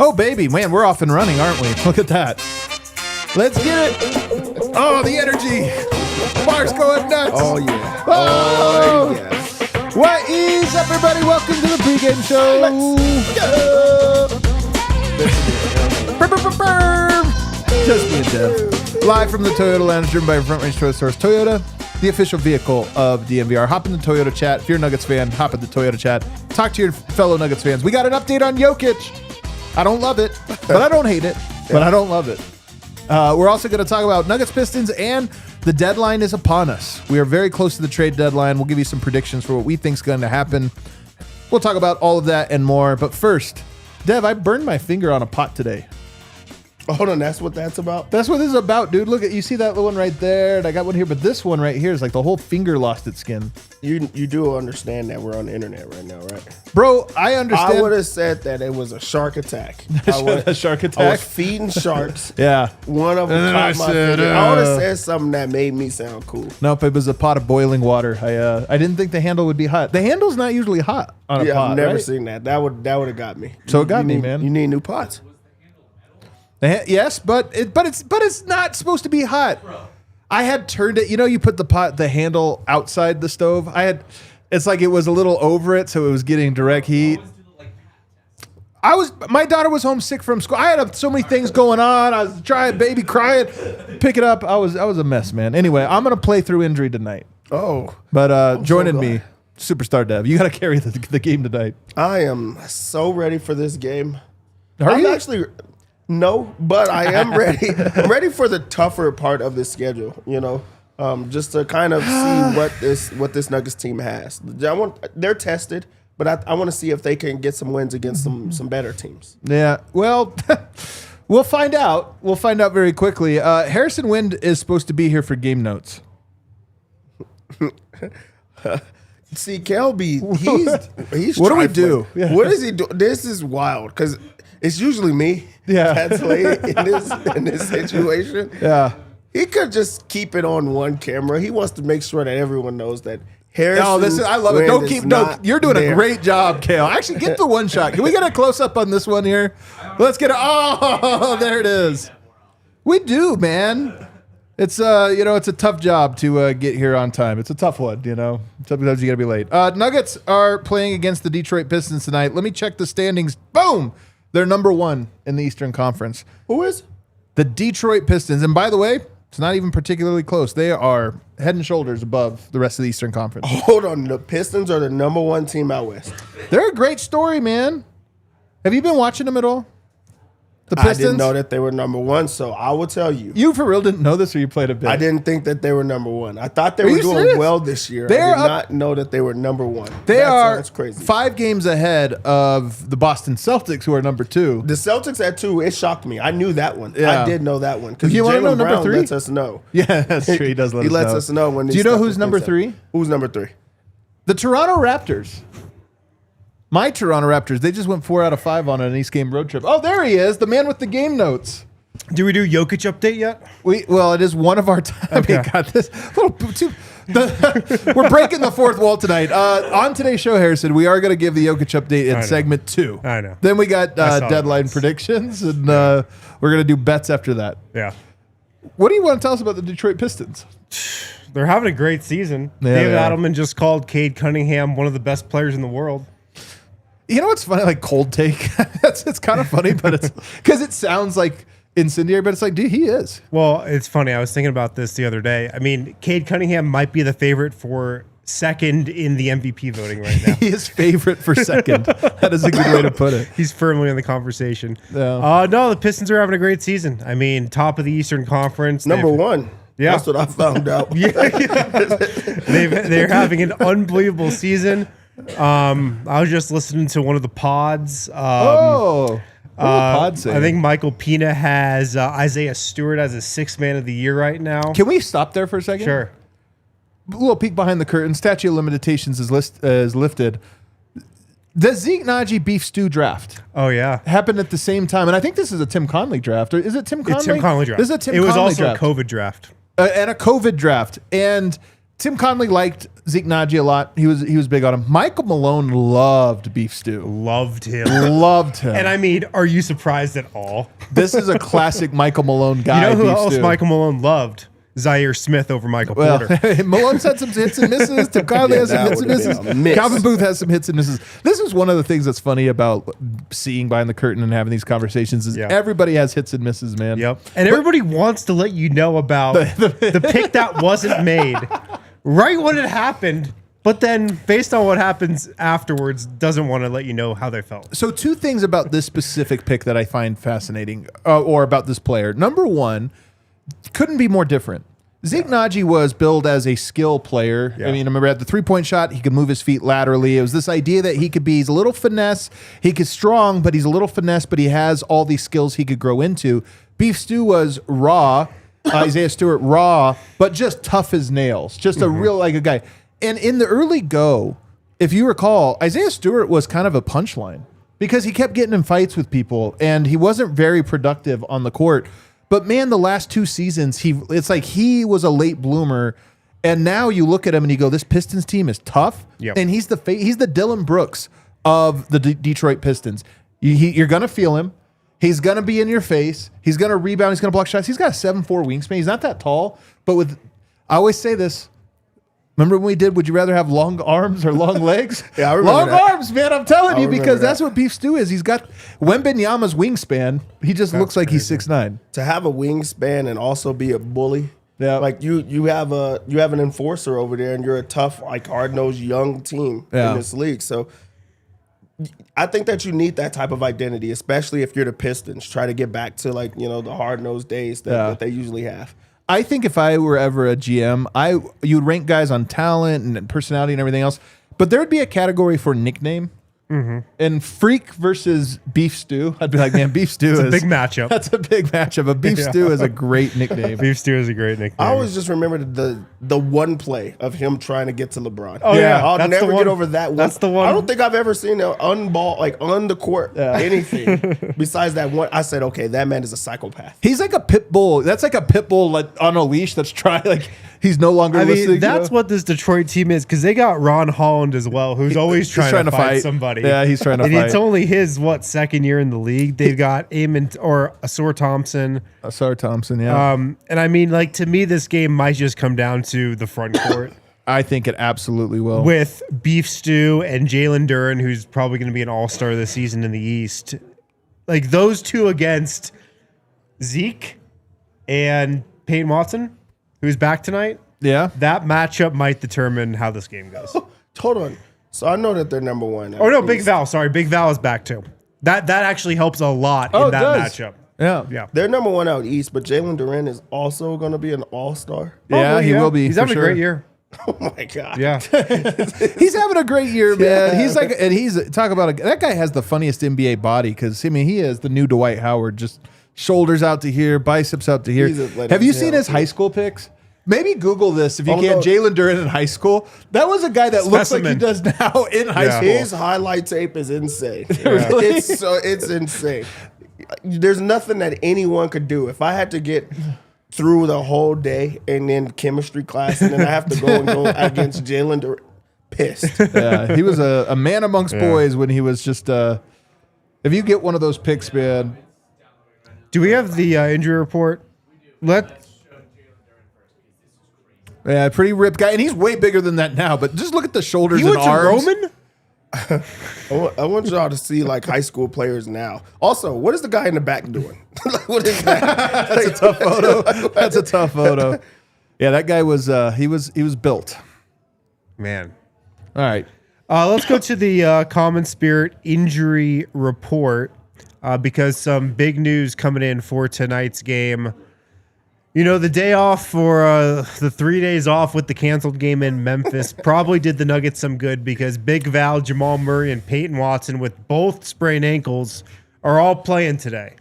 Oh, baby. Man, we're off and running, aren't we? Look at that. Let's get it. Oh, the energy. Mark's going nuts. Oh, yeah. Oh, yeah. What is up, everybody? Welcome to the pregame show. Let's go. Just me and Dev. Live from the Toyota Lounge, driven by Front Range Toyota Source. Toyota, the official vehicle of DNVR. Hop in the Toyota chat. If you're a Nuggets fan, hop in the Toyota chat. Talk to your fellow Nuggets fans. We got an update on Jokic. I don't love it, but I don't hate it, but I don't love it. We're also going to talk about Nuggets Pistons, and the deadline is upon us. We are very close to the trade deadline. We'll give you some predictions for what we think is going to happen. We'll talk about all of that and more. But first, Dev, I burned my finger on a pot today. Oh, hold on, that's what that's about? That's what this is about, dude. Look, you see that one right there? And I got one here, but this one right here is like the whole finger lost its skin. You do understand that we're on the internet right now, right? Bro, I understand. I would have said that it was a shark attack. A shark attack? I was feeding sharks. Yeah. One of them caught my finger. I would have said something that made me sound cool. Nope, it was a pot of boiling water. I didn't think the handle would be hot. The handle's not usually hot on a pot, I've never right? seen that. That would have got me. So it got me, man. You need new pots. Yes, but it's not supposed to be hot. I had turned it. You know, you put the handle outside the stove. It's like it was a little over it, so it was getting direct heat. My daughter was homesick from school. I had so many things going on. I was trying, baby crying, pick it up. I was a mess, man. Anyway, I'm gonna play through injury tonight. Oh, but joining me, Superstar Dev. You got to carry the game tonight. I am so ready for this game. Are you actually? No, but I am ready. I'm ready for the tougher part of the schedule, you know, just to kind of see what this Nuggets team has. They're tested, but I want to see if they can get some wins against some better teams. Yeah, well, we'll find out. We'll find out very quickly. Harrison Wind is supposed to be here for game notes. See, Kelby, he's what do we do? Yeah. What does he do? This is wild because it's usually me. Yeah, that's late in this situation. Yeah, he could just keep it on one camera. He wants to make sure that everyone knows that Harrison. No, I love it. You're doing a great job, Kale. Actually, get the one shot. Can we get a close up on this one here? Let's get it. Oh, there it is. We do, man. It's it's a tough job to get here on time. It's a tough one, you know. Sometimes you gotta be late. Nuggets are playing against the Detroit Pistons tonight. Let me check the standings. Boom. They're number 1 in the Eastern Conference. Who is? The Detroit Pistons. And by the way, it's not even particularly close. They are head and shoulders above the rest of the Eastern Conference. Hold on. The Pistons are the number 1 team out west. They're a great story, man. Have you been watching them at all? The Pistons? I didn't know that they were number 1, so I will tell you. You for real didn't know this, or you played a bit? I didn't think that they were number 1. I thought they were doing serious? well this year. I did not know that they were number 1. They are crazy. 5 games ahead of the Boston Celtics, who are number 2. The Celtics at 2, it shocked me. I knew that one. Yeah. I did know that one. Because You want to know Jaylen number Brown 3? lets us know. Yeah, that's true. He does let us know. He lets us know when. Do you know who's number 3? Who's number 3? The Toronto Raptors. My Toronto Raptors, they just went 4 out of 5 on an East game road trip. Oh, there he is, the man with the game notes. Do we do Jokic update yet? Well, it is one of our time. Okay. We got this. We're breaking the fourth wall tonight. On today's show, Harrison, we are going to give the Jokic update in segment 2. I know. Then we got deadline predictions, and we're going to do bets after that. Yeah. What do you want to tell us about the Detroit Pistons? They're having a great season. Yeah, David Adelman just called Cade Cunningham one of the best players in the world. You know what's funny? Like cold take. It's kind of funny, but it's because it sounds like incendiary, but it's like, dude, he is. Well, it's funny. I was thinking about this the other day. I mean, Cade Cunningham might be the favorite for second in the MVP voting right now. He is favorite for second. That is a good way to put it. He's firmly in the conversation. Yeah. No, the Pistons are having a great season. I mean, top of the Eastern Conference. Number 1. Yeah. That's what I found out. They're having an unbelievable season. I was just listening to one of the pods. What did the pod say? I think Michael Pina has Isaiah Stewart as a 6th man of the year right now. Can we stop there for a second? Sure. A little peek behind the curtain. Statute of limitations is lifted. The Zeke Naji beef stew draft Oh, yeah. happened at the same time, and I think this is a Tim Conley draft. Or is it Tim Conley? It's Tim Conley draft. This is a Tim it was Conley also draft. a COVID draft. And a COVID draft. And Tim Conley liked Zeke Naji a lot. He was big on him. Michael Malone loved beef stew. Loved him. Loved him. And I mean, are you surprised at all? This is a classic Michael Malone guy. You know who beef else stew. Michael Malone loved? Zaire Smith over Michael Porter. Malone's had some hits and misses. Tim Conley has some that hits and would've misses. been a miss. Calvin Booth has some hits and misses. This is one of the things that's funny about seeing behind the curtain and having these conversations is everybody has hits and misses, man. Yep. And everybody wants to let you know about the pick that wasn't made right when it happened, but then based on what happens afterwards, doesn't want to let you know how they felt. So 2 things about this specific pick that I find fascinating, or about this player. Number one, couldn't be more different. Zeke Naji was billed as a skill player. Yeah. I mean, I remember at the 3-point shot, he could move his feet laterally. It was this idea that he's a little finesse. He's strong, but he's a little finesse, but he has all these skills he could grow into. Beef Stew was raw, Isaiah Stewart raw, but just tough as nails. Just a real, like a guy. And in the early go, if you recall, Isaiah Stewart was kind of a punchline because he kept getting in fights with people and he wasn't very productive on the court. But man, the last 2 seasons, it's like he was a late bloomer, and now you look at him and you go, "This Pistons team is tough." Yep. And he's the Dylan Brooks of the Detroit Pistons. You're gonna feel him. He's gonna be in your face. He's gonna rebound. He's gonna block shots. He's got a 7'4" wingspan. He's not that tall, but I always say this. Remember when we did Would You Rather Have Long Arms or Long Legs? Yeah, I remember long that. arms, man. I'm telling you, because remember that's what Beef Stew is. He's got Wembenyama's wingspan. He just looks like he's 6'9". To have a wingspan and also be a bully. Yeah. Like you have an enforcer over there, and you're a tough, like hard-nosed young team in this league. So I think that you need that type of identity, especially if you're the Pistons. Try to get back to the hard-nosed days that they usually have. I think if I were ever a GM, you would rank guys on talent and personality and everything else, but there would be a category for nickname. And Freak versus Beef Stew, I'd be like, man, Beef Stew is a big matchup. That's a big matchup. But Beef Stew is a great nickname. Beef Stew is a great nickname. I always just remember the one play of him trying to get to LeBron. Oh, yeah. I'll That's never the get one. over that one. That's the one. I don't think I've ever seen an on the court anything besides that one. I said, okay, that man is a psychopath. He's like a pit bull. That's like a pit bull on a leash that's trying, like he's no longer I listening. mean, that's what this Detroit team is, because they got Ron Holland as well, who's always He's trying to fight somebody. Yeah, he's trying to and fight. it's only his, 2nd year in the league. They've got Asor Thompson. Asar Thompson, yeah. And I mean, like, to me, this game might just come down to the front court. I think it absolutely will. With Beef Stew and Jalen Duren, who's probably going to be an all-star this season in the East. Like, those two against Zeke and Peyton Watson, who's back tonight. Yeah. That matchup might determine how this game goes. Hold on. So I know that they're number one. Oh, no, Big Val. Sorry, Big Val is back too. That actually helps a lot in that matchup. Yeah. Yeah. They're number one out east, but Jalen Duren is also going to be an all-star. Yeah, Probably, he will be. He's for having sure. a great year. Oh my God. Yeah. He's having a great year, man. He's like, and talk about that guy has the funniest NBA body because I mean he is the new Dwight Howard, just shoulders out to here, biceps out to here. He's athletic Have you as seen hell, his too. high school pics? Maybe Google this if you Oh, can. no. Jalen Duren in high school. That was a guy that looks like he Specimen. does now in high Yeah. school. His highlight tape is insane. Really? It's insane. There's nothing that anyone could do. If I had to get through the whole day and then chemistry class, and then I have to go against Jalen Duren, pissed. Yeah, he was a man amongst boys when he was just. If you get one of those pics, man. Do we have the injury report? Yeah, pretty ripped guy, and he's way bigger than that now. But just look at the shoulders He and went to arms. Roman? I want y'all to see like high school players now. Also, what is the guy in the back doing? Like, what is that? That's a tough photo. That's a tough photo. Yeah, that guy was he was built. Man. All right. Let's go to the Common Spirit injury report because some big news coming in for tonight's game. The day off for the 3 days off with the canceled game in Memphis probably did the Nuggets some good because Big Val, Jamal Murray, and Peyton Watson with both sprained ankles are all playing today.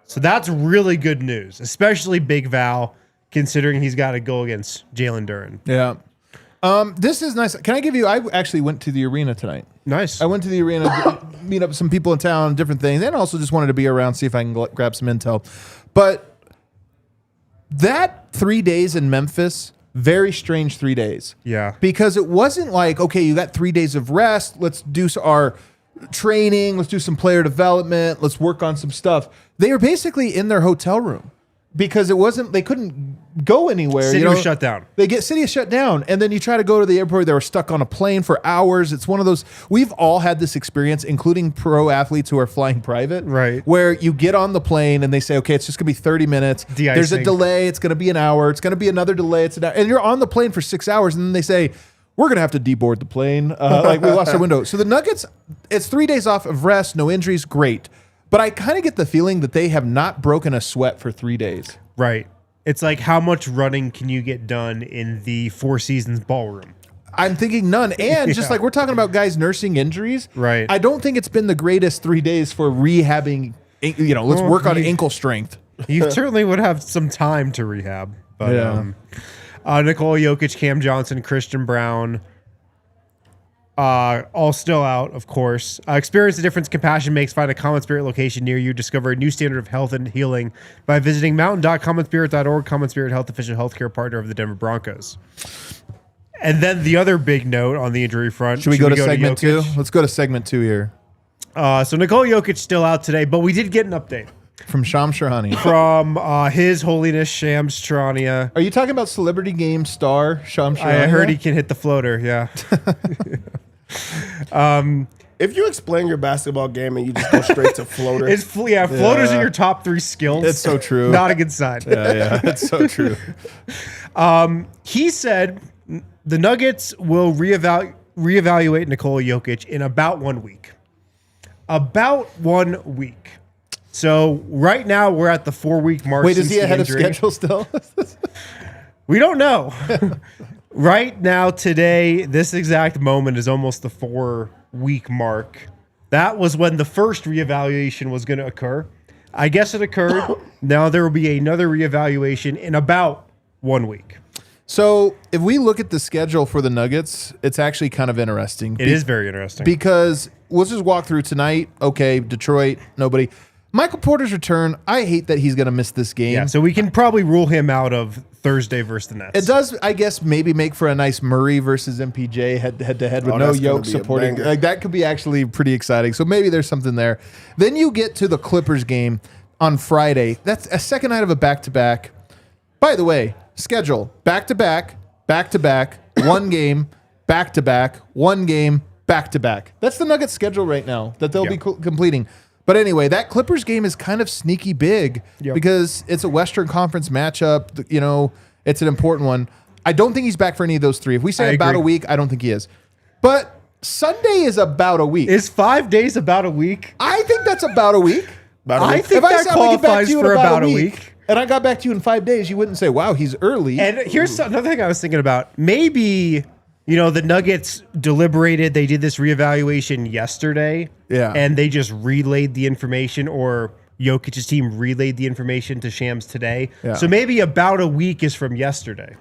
So that's really good news, especially Big Val, considering he's got to go against Jalen Duren. Yeah. This is nice. Can I give you? I actually went to the arena tonight. Nice. I went to the arena to meet up with some people in town, different things, and also just wanted to be around, see if I can grab some intel. But that 3 days in Memphis, very strange 3 days. Yeah. Because it wasn't like, okay, you got 3 days of rest. Let's do our training. Let's do some player development. Let's work on some stuff. They were basically in their hotel room because they couldn't go anywhere. City was shut down. City is shut down. And then you try to go to the airport. They were stuck on a plane for hours. It's one of those, we've all had this experience, including pro athletes who are flying private. Right. Where you get on the plane and they say, okay, it's just going to be 30 minutes. De-icing. There's a delay. It's going to be an hour. It's going to be another delay. It's an hour. And you're on the plane for 6 hours. And then they say, we're going to have to deboard the plane. Like we lost our window. So the Nuggets, it's 3 days off of rest, no injuries. Great. But I kind of get the feeling that they have not broken a sweat for 3 days. Right. It's like, how much running can you get done in the Four Seasons ballroom? I'm thinking none. And just like we're talking about guys nursing injuries. Right. I don't think it's been the greatest 3 days for rehabbing, let's work on ankle strength. You certainly would have some time to rehab. But Nikola Jokic, Cam Johnson, Christian Brown, all still out, of course. Experience the difference compassion makes. Find a Common Spirit location near you. Discover a new standard of health and healing by visiting mountain.commonspirit.org. Common Spirit Health, official healthcare partner of the Denver Broncos. And then the other big note on the injury front. Should we go to segment 2? Let's go to segment 2 here. So Nikola Jokic still out today, but we did get an update. From Shams Charania. From His Holiness Shams Charania. Are you talking about Celebrity Game star Shams Charania? I heard he can hit the floater, yeah. If you explain your basketball game and you just go straight to floater. Floaters are your top 3 skills. It's so true. Not a good sign. Yeah, it's so true. He said the Nuggets will reevaluate Nikola Jokic in about 1 week. About 1 week. So right now we're at the 4-week mark. Wait, is he ahead of schedule still? We don't know. Right now, today, this exact moment is almost the 4-week mark. That was when the first reevaluation was going to occur. I guess it occurred. Now there will be another reevaluation in about 1 week. So if we look at the schedule for the Nuggets, it's actually kind of interesting. It is very interesting. Because let's just walk through tonight. Okay, Detroit, nobody. Michael Porter's return, I hate that he's going to miss this game. Yeah, so we can probably rule him out of Thursday versus the Nets. It does, I guess, maybe make for a nice Murray versus MPJ head-to-head with no Yoke supporting. Like that could be actually pretty exciting. So maybe there's something there. Then you get to the Clippers game on Friday. That's a second night of a back-to-back. By the way, schedule, back-to-back, back-to-back, one game, back-to-back, one game, back-to-back. That's the Nuggets schedule right now that they'll be completing. But anyway, that Clippers game is kind of sneaky big because it's a Western Conference matchup. You know, it's an important one. I don't think he's back for any of those 3. If we say about a week, I don't think he is. But Sunday is about a week. Is 5 days about a week? I think that's about a week. I think that qualifies for about a week. And I got back to you in 5 days, you wouldn't say, wow, he's early. And here's another thing I was thinking about. Maybe, the Nuggets deliberated. They did this reevaluation yesterday. Yeah. And they just relayed the information, or Jokic's team relayed the information to Shams today. Yeah. So maybe about a week is from yesterday.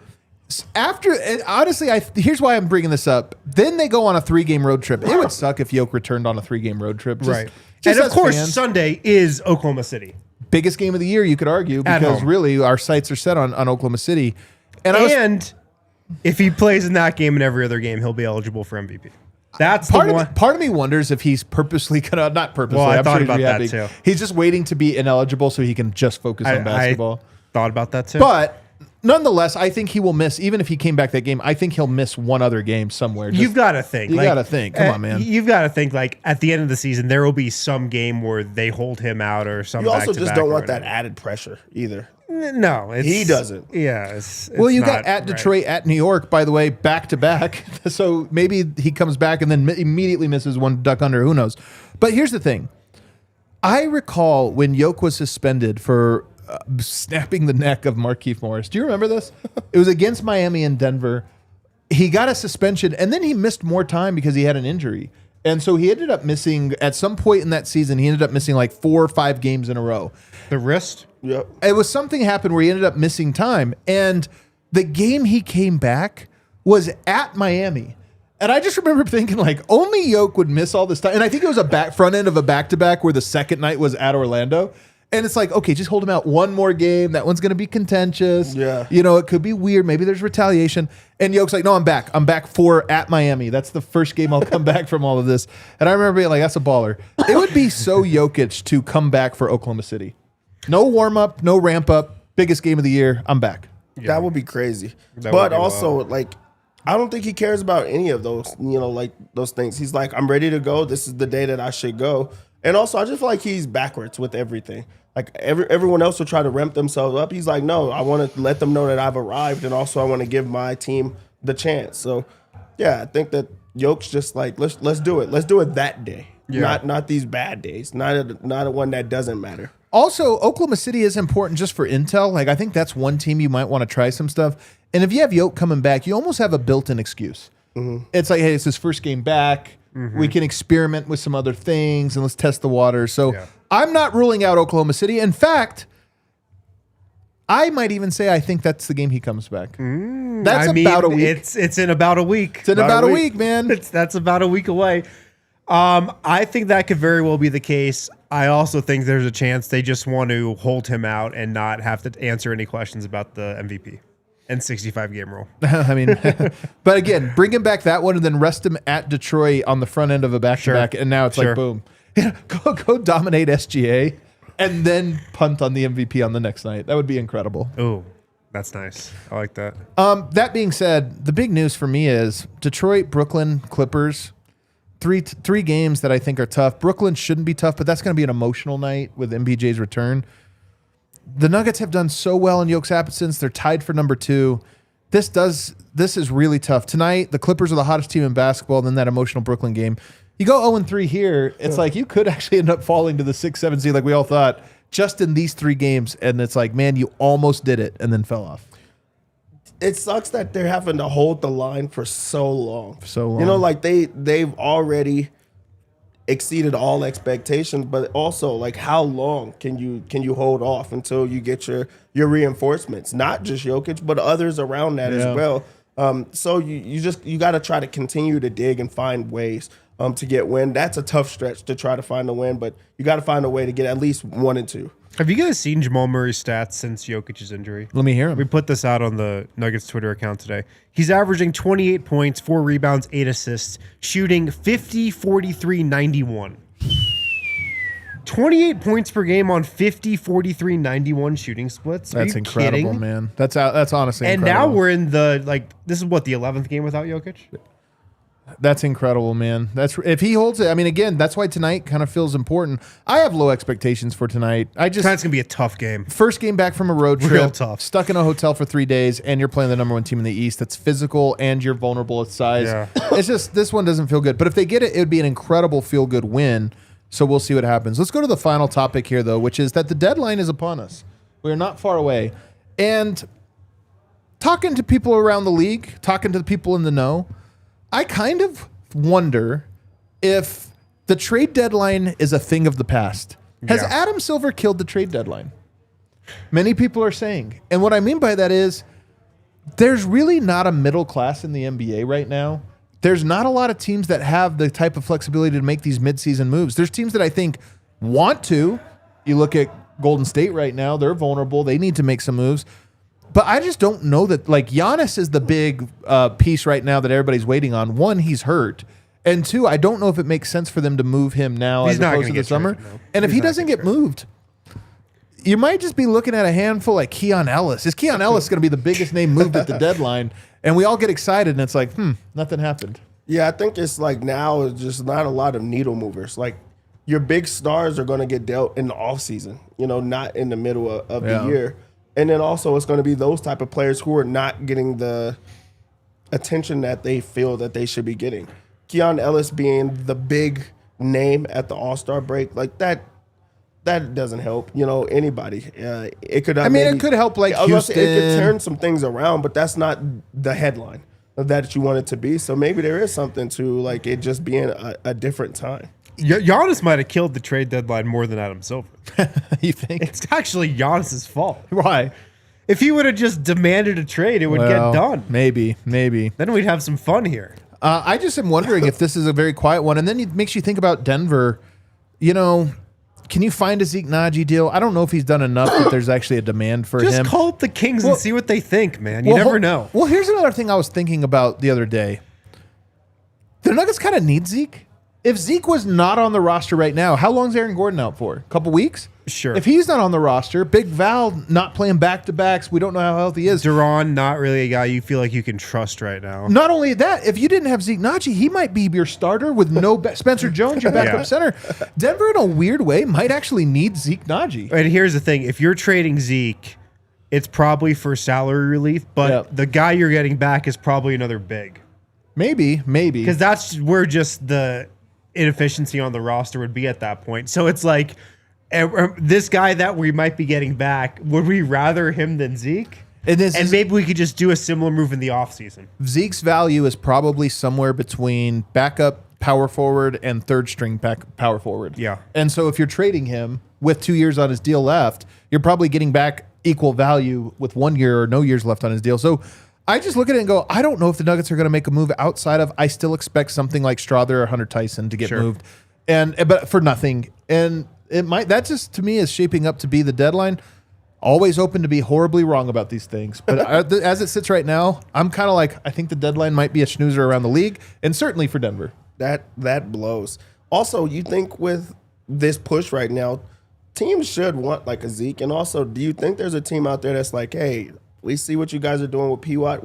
Honestly, here's why I'm bringing this up. Then they go on a 3-game road trip. It would suck if Jokic returned on a 3-game road trip. Right. And of course, Sunday is Oklahoma City. Biggest game of the year, you could argue, because really our sights are set on Oklahoma City. And if he plays in that game and every other game, he'll be eligible for MVP. That's part of me wonders if he's purposely gonna, not purposely. Well, I I'm thought sure about that too. He's just waiting to be ineligible so he can just focus on basketball. I thought about that too. But nonetheless, I think he will miss, even if he came back that game, I think he'll miss one other game somewhere. You've got to think. You got to think. Come on, man. You've got to think, like, at the end of the season, there will be some game where they hold him out or something. You also just don't want that added pressure either. No. He doesn't. Yeah. Well, you got at Detroit, at New York, by the way, back-to-back. So maybe he comes back and then immediately misses one duck under. Who knows? But here's the thing. I recall when Jokic was suspended for snapping the neck of Markieff Morris. Do you remember this? It was against Miami and Denver. He got a suspension, and then he missed more time because he had an injury. And so he ended up missing, at some point in that season, he ended up missing like 4 or 5 games in a row. The wrist? Yep. It was something happened where he ended up missing time. And the game he came back was at Miami. And I just remember thinking, like, only Yoke would miss all this time. And I think it was a front end of a back-to-back where the second night was at Orlando. And it's like, okay, just hold him out one more game. That one's going to be contentious. Yeah. You know, it could be weird. Maybe there's retaliation. And Yoke's like, no, I'm back. I'm back for at Miami. That's the first game I'll come back from all of this. And I remember being like, that's a baller. It would be so Jokic to come back for Oklahoma City. No warm-up, no ramp-up. Biggest game of the year. I'm back. Yeah. That would be crazy. That But would be also, wild. like, I don't think he cares about any of those, you know, like those things. He's like, I'm ready to go. This is the day that I should go. And also, I just feel like he's backwards with everything. Like everyone else will try to ramp themselves up. He's like, no, I want to let them know that I've arrived, and also I want to give my team the chance. So, yeah, I think that Yoke's just like, let's do it. Let's do it that day, not these bad days, not a one that doesn't matter. Also, Oklahoma City is important just for intel. Like, I think that's one team you might want to try some stuff. And if you have Yoke coming back, you almost have a built-in excuse. Mm-hmm. It's like, hey, it's his first game back. Mm-hmm. We can experiment with some other things and let's test the water. So I'm not ruling out Oklahoma City. In fact, I might even say I think that's the game he comes back. That's about a week. It's in about a week. It's in about a week, man. That's about a week away. I think that could very well be the case. I also think there's a chance they just want to hold him out and not have to answer any questions about the MVP and 65-game rule. I mean, but again, bring him back that one and then rest him at Detroit on the front end of a back-to-back, and now it's like, boom. Go dominate SGA and then punt on the MVP on the next night. That would be incredible. Oh, that's nice. I like that. That being said, the big news for me is Detroit, Brooklyn, Clippers. Three games that I think are tough. Brooklyn shouldn't be tough, but that's going to be an emotional night with MPJ's return. The Nuggets have done so well in Yoke's absence. They're tied for number 2. This is really tough. Tonight, the Clippers are the hottest team in basketball, then that emotional Brooklyn game. You go 0-3 here, it's like you could actually end up falling to the 6-7 seed like we all thought just in these 3 games, and it's like, man, you almost did it and then fell off. It sucks that they're having to hold the line for so long. So you know, like they've already exceeded all expectations, but also like how long can you hold off until you get your reinforcements? Not just Jokic, but others around that as well. So you got to try to continue to dig and find ways to get win. That's a tough stretch to try to find a win, but you got to find a way to get at least 1 and 2. Have you guys seen Jamal Murray's stats since Jokic's injury? Let me hear him. We put this out on the Nuggets Twitter account today. He's averaging 28 points, 4 rebounds, 8 assists, shooting 50, 43, 91. 28 points per game on 50, 43, 91 shooting splits. That's incredible, kidding? Man. That's honestly and incredible. Now we're in this is what, the 11th game without Jokic? That's incredible, man. If he holds it. I mean, again, that's why tonight kind of feels important. I have low expectations for tonight. Tonight's gonna be a tough game. First game back from a road trip, real tough. Stuck in a hotel for 3 days, and you're playing the number 1 team in the East. That's physical, and you're vulnerable at size. Yeah. It's just this one doesn't feel good. But if they get it, it would be an incredible feel good win. So we'll see what happens. Let's go to the final topic here, though, which is that the deadline is upon us. We are not far away, and talking to people around the league, talking to the people in the know, I kind of wonder if the trade deadline is a thing of the past. Has Adam Silver killed the trade deadline? Many people are saying. And what I mean by that is there's really not a middle class in the NBA right now. There's not a lot of teams that have the type of flexibility to make these midseason moves. There's teams that I think want to. You look at Golden State right now. They're vulnerable. They need to make some moves. But I just don't know that, like, Giannis is the big piece right now that everybody's waiting on. 1, he's hurt. And 2, I don't know if it makes sense for them to move him now as opposed to the summer. Traded, no. And if he doesn't get moved, you might just be looking at a handful like Keon Ellis. Is Keon Ellis going to be the biggest name moved at the deadline? And we all get excited, and it's like, nothing happened. Yeah, I think it's like now it's just not a lot of needle movers. Like your big stars are going to get dealt in the offseason, you know, not in the middle of the year. And then also it's going to be those type of players who are not getting the attention that they feel that they should be getting. Keon Ellis being the big name at the All-Star break, like that that doesn't help, anybody. It could. It could help like Houston. It could turn some things around, but that's not the headline that you want it to be. So maybe there is something to like it just being a different time. Giannis might have killed the trade deadline more than Adam Silver. You think? It's actually Giannis's fault. Why? If he would have just demanded a trade, it would get done. Maybe. Then we'd have some fun here. I just am wondering if this is a very quiet one. And then it makes you think about Denver. Can you find a Zeke Naji deal? I don't know if he's done enough that there's actually a demand for him. Just call up the Kings and see what they think, man. You never know. Well, here's another thing I was thinking about the other day. The Nuggets kind of need Zeke. If Zeke was not on the roster right now, how long is Aaron Gordon out for? A couple weeks? Sure. If he's not on the roster, Big Val not playing back-to-backs, we don't know how healthy he is. Duran, not really a guy you feel like you can trust right now. Not only that, if you didn't have Zeke Naji, he might be your starter with no Spencer Jones, your backup center. Denver, in a weird way, might actually need Zeke Naji. And here's the thing. If you're trading Zeke, it's probably for salary relief, but the guy you're getting back is probably another big. Maybe. Because that's where just the inefficiency on the roster would be at that point. So it's like this guy that we might be getting back, would we rather him than Zeke? And maybe we could just do a similar move in the offseason. Zeke's value is probably somewhere between backup power forward and third string power forward. Yeah. And so if you're trading him with 2 years on his deal left, you're probably getting back equal value with 1 year or no years left on his deal. So I just look at it and go, I don't know if the Nuggets are going to make a move outside of, I still expect something like Strother or Hunter Tyson to get moved, but for nothing. And that just to me is shaping up to be the deadline. Always open to be horribly wrong about these things. But as it sits right now, I'm kind of like, I think the deadline might be a snoozer around the league and certainly for Denver. That blows. Also, you think with this push right now, teams should want like a Zeke. And also, do you think there's a team out there that's like, hey, we see what you guys are doing with P-Watt.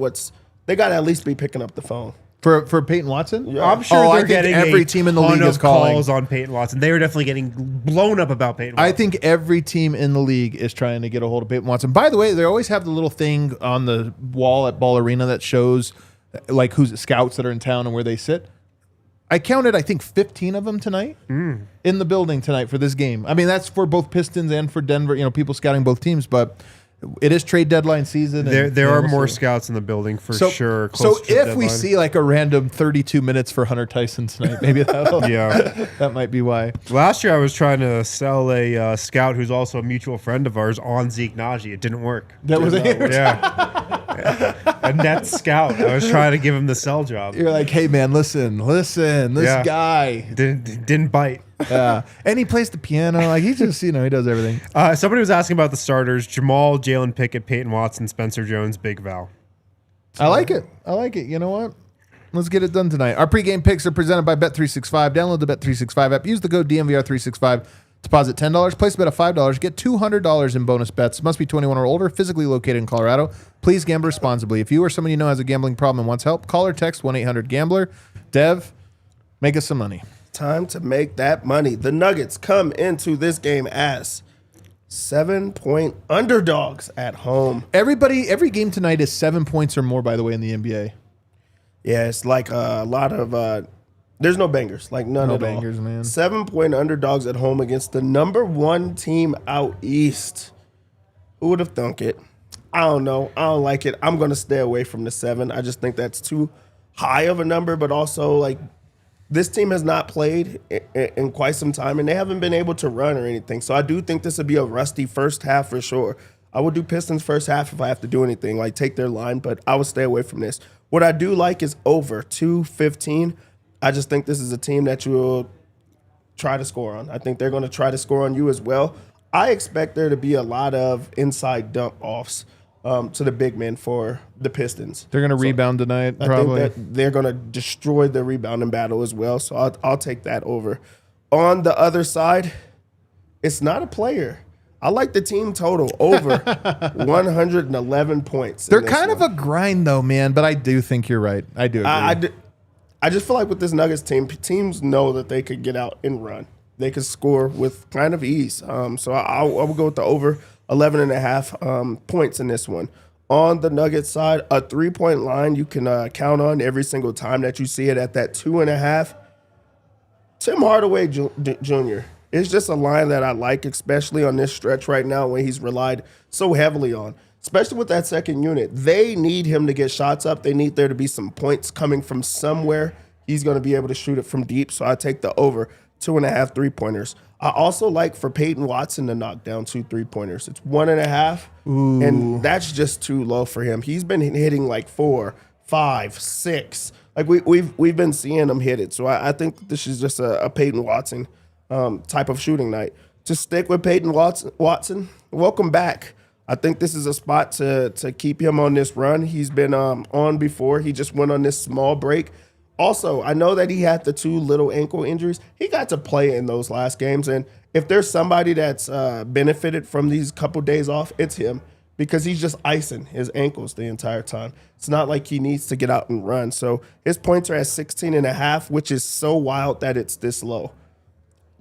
They got to at least be picking up the phone. For Peyton Watson? Yeah. I'm sure they're getting every team in the league is calling calls on Peyton Watson. They were definitely getting blown up about Peyton Watson. I think every team in the league is trying to get a hold of Peyton Watson. By the way, they always have the little thing on the wall at Ball Arena that shows like who's scouts that are in town and where they sit. I counted, I think, 15 of them tonight in the building tonight for this game. I mean, that's for both Pistons and for Denver, people scouting both teams, but it is trade deadline season. There are more scouts in the building for sure. So if we see like a random 32 minutes for Hunter Tyson tonight, maybe that might be why. Last year I was trying to sell a scout who's also a mutual friend of ours on Zeke Naji. It didn't work. That was it. A net scout. I was trying to give him the sell job. You're like, hey man, listen, this guy didn't bite. And he plays the piano. Like he just, he does everything. Somebody was asking about the starters: Jamal, Jalen Pickett, Peyton Watson, Spencer Jones, Big Val. I like it. You know what? Let's get it done tonight. Our pregame picks are presented by Bet365. Download the Bet365 app. Use the code DNVR365. Deposit $10. Place a bet of $5. Get $200 in bonus bets. Must be 21 or older. Physically located in Colorado. Please gamble responsibly. If you or someone you know has a gambling problem and wants help, call or text 1-800-GAMBLER. Dev, make us some money. Time to make that money. The Nuggets come into this game as 7-point underdogs at home. Every game tonight is 7 points or more, by the way, in the NBA. Yeah, it's like a lot of there's no bangers, like none no at bangers, all. Man. 7-point underdogs at home against the number one team out east. Who would have thunk it? I don't know. I don't like it. I'm going to stay away from the 7. I just think that's too high of a number, but also like this team has not played in quite some time, and they haven't been able to run or anything. So I do think this would be a rusty first half for sure. I would do Pistons first half if I have to do anything, like take their line, but I would stay away from this. What I do like is over 215. I just think this is a team that you will try to score on. I think they're going to try to score on you as well. I expect there to be a lot of inside dump offs to the big men for the Pistons. They're going to rebound tonight, probably. I think that they're going to destroy the rebounding battle as well, so I'll take that over. On the other side, it's not a player. I like the team total over 111 points. They're kind of a grind, though, man, but I do think you're right. I do agree. I just feel like with this Nuggets team, teams know that they could get out and run. They could score with kind of ease. So I will go with the over 11.5 points in this one. On the Nuggets side, a 3-point line you can count on every single time that you see it at that 2.5. Tim Hardaway Jr., It's just a line that I like, especially on this stretch right now when he's relied so heavily on, especially with that second unit. They need him to get shots up. They need there to be some points coming from somewhere. He's going to be able to shoot it from deep, so I take the over 2.5 3-pointers. I also like for Peyton Watson to knock down 2 3-pointers. It's 1.5, and that's just too low for him. He's been hitting like 4, 5, 6. Like we've been seeing him hit it. So I think this is just a Peyton Watson type of shooting night. To stick with Peyton Watson, welcome back. I think this is a spot to keep him on this run. He's been on before. He just went on this small break. Also, I know that he had the 2 little ankle injuries. He got to play in those last games. And if there's somebody that's benefited from these couple days off, it's him, because he's just icing his ankles the entire time. It's not like he needs to get out and run. So his points are at 16.5, which is so wild that it's this low.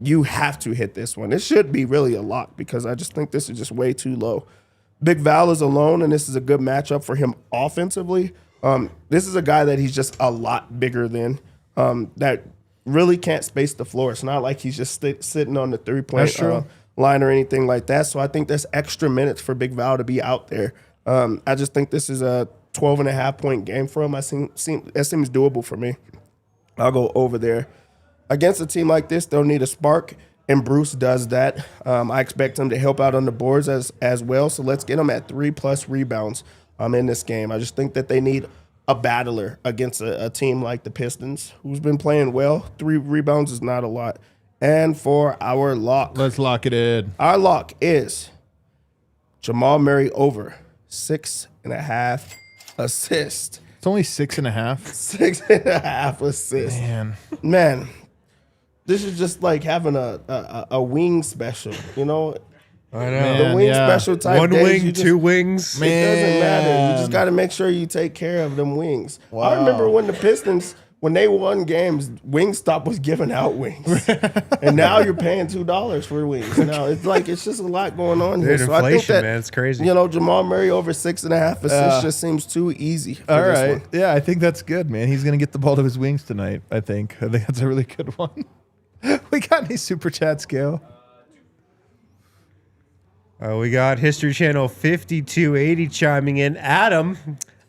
You have to hit this one. It should be really a lock, because I just think this is just way too low. Big Val is alone, and this is a good matchup for him offensively. This is a guy that he's just a lot bigger than, that really can't space the floor. It's not like he's just sitting on the 3-point line or anything like that. So I think there's extra minutes for Big Val to be out there. I just think this is a 12.5-point game for him. That seems doable for me. I'll go over there. Against a team like this, they'll need a spark, and Bruce does that. I expect him to help out on the boards as well. So let's get him at 3+ rebounds in this game. I just think that they need a battler against a team like the Pistons, who's been playing well. 3 rebounds is not a lot. And for our lock. Let's lock it in. Our lock is Jamal Murray over 6.5 assists. It's only 6.5. 6.5 assists. Man, this is just like having a wing special, you know? I know. The wing special type. 1 days, wing, 2 wings. It doesn't matter. You just got to make sure you take care of them wings. Wow. I remember when the Pistons, when they won games, Wingstop was giving out wings. And now you're paying $2 for wings. Now it's just a lot going on here. Dude, so I think that, man, it's crazy. You know, Jamal Murray over 6.5 assists just seems too easy. For All this right. one. Yeah, I think that's good, man. He's going to get the ball to his wings tonight, I think. That's a really good one. We got any super chats, Gail? We got History Channel 5280 chiming in. Adam,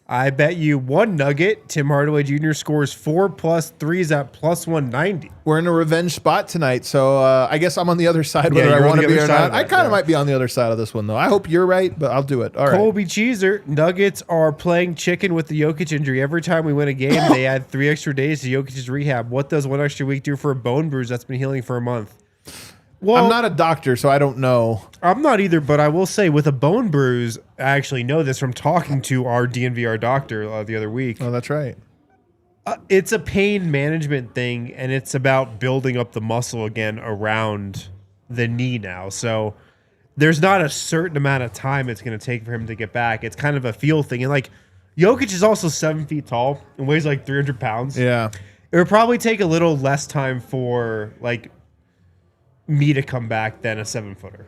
I bet you 1 nugget. Tim Hardaway Jr. scores 4+ threes at +190. We're in a revenge spot tonight, so I guess I'm on the other side, whether you're I on want the to be other or side not. of I that, kind of might be on the other side of this one, though. I hope you're right, but I'll do it. All right. Colby Cheeser, Nuggets are playing chicken with the Jokic injury. Every time we win a game, they add 3 extra days to Jokic's rehab. What does 1 extra week do for a bone bruise that's been healing for a month? Well, I'm not a doctor, so I don't know. I'm not either, but I will say with a bone bruise, I actually know this from talking to our DNVR doctor the other week. Oh, that's right. It's a pain management thing, and it's about building up the muscle again around the knee now. So there's not a certain amount of time it's going to take for him to get back. It's kind of a feel thing. And like Jokic is also 7 feet tall and weighs like 300 pounds. Yeah. It would probably take a little less time for like me to come back than a 7-footer.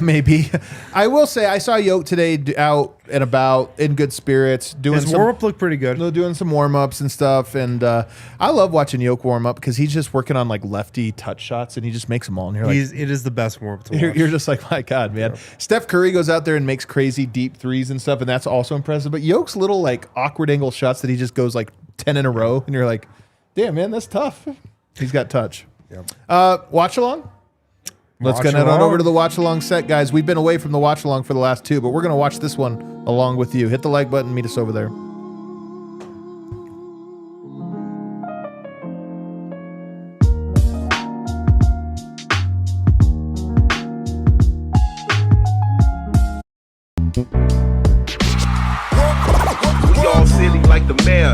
Maybe. I will say I saw Yoke today out and about in good spirits. His warm-up looked pretty good. Doing some warm-ups and stuff. And I love watching Yoke warm up because he's just working on like lefty touch shots and he just makes them all. And you're it is the best warm-up to watch. You're just like, my God, man. Yeah. Steph Curry goes out there and makes crazy deep threes and stuff, and that's also impressive. But Yoke's little like awkward angle shots that he just goes like 10 in a row. And you're like, damn, man, that's tough. He's got touch. Yep. Watch along. Let's get on over to the watch along set, guys. We've been away from the watch along for the last 2, but we're going to watch this one along with you. Hit the like button. Meet us over there. We all silly like the mayor.